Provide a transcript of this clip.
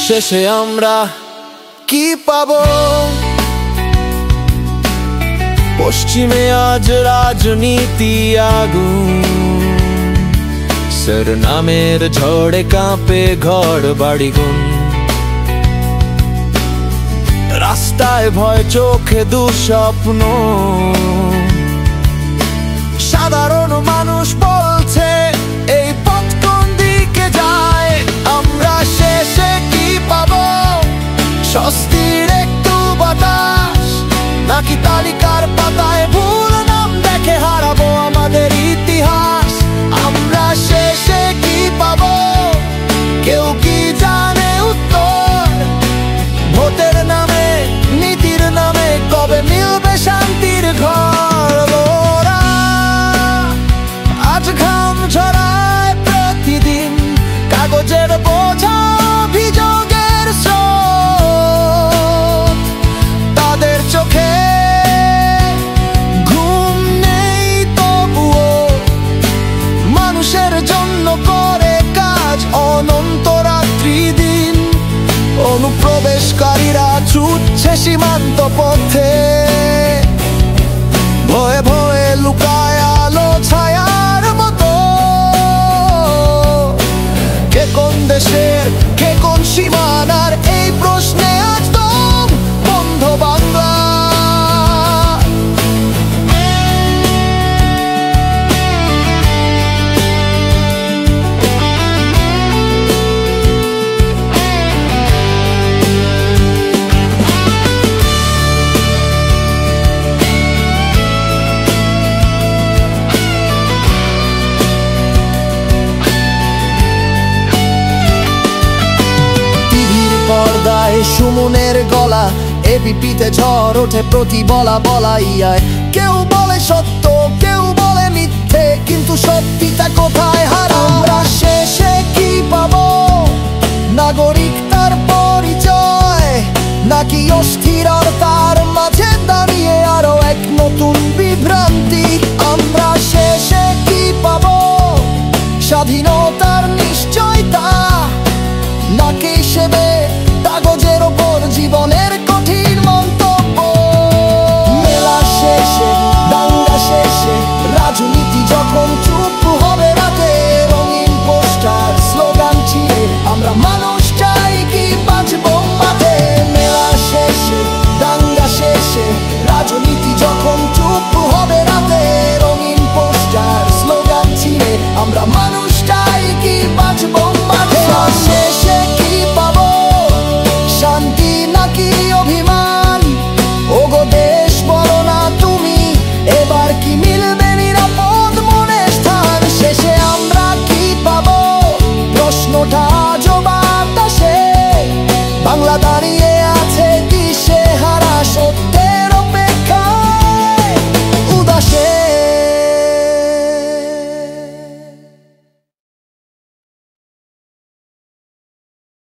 শেষে আমরা কি পাবো? পশ্চিমে আজ রাজনীতি আগুন, স্যার নামের ঝড়ে কাঁপে ঘর বাড়িগুন। রাস্তায় ভয়, চোখে দুঃস্বপ্ন, সাধারণ মানুষ বলছে এই পথ কোন দিকে যায়? আমরা শেষে কি পাবো? স্বস্তির একটু বাতাস, নাকি তালিকার পাতায় ভুল নাম দেখে হারাবো আমাদের ইতিহাস? আমরা শেষে কি পাবো? কেউ কি জানে উত্তর? ভোটের নামে, নীতির নামে কবে মিলবে শান্তির ঘর? ওরা আজ ঘাম ঝরায় প্রতিদিন, কাগজের বোঝা, অভিযোগের স্রোত। তাদের চোখে ঘুম নেই তবুও মানুষের জন্য করে কাজ অনন্ত রাত্রি দিন। অনুপ্রবেশকারীরা ছুটছে সীমান্ত পথে, ভয়ে ভয়ে লুকায় আলো ছায়ার মতো। কে কোন দেশের, কে কোন সীমানার, এই প্রশ্নে আজ দম বন্ধ বাংলা। পর্দায় সুমনের গলা, এবিপিতে ঝড় ওঠে প্রতি বলা বলাইয়ায়। কেউ বলে সত্য, কেউ বলে মিথ্যে, কিন্তু সত্যিটা কোথায় হারা? আমরা শেষে কি পাবো? নাগরিক তার পরিচয়, নাকি অস্থিরতার মাঝে দাঁড়িয়ে আরো এক নতুন বিভ্রান্তি? আমরা শেষে কি পাবো? স্বাধীনতার নিশ্চয়তা, নাকি সেবে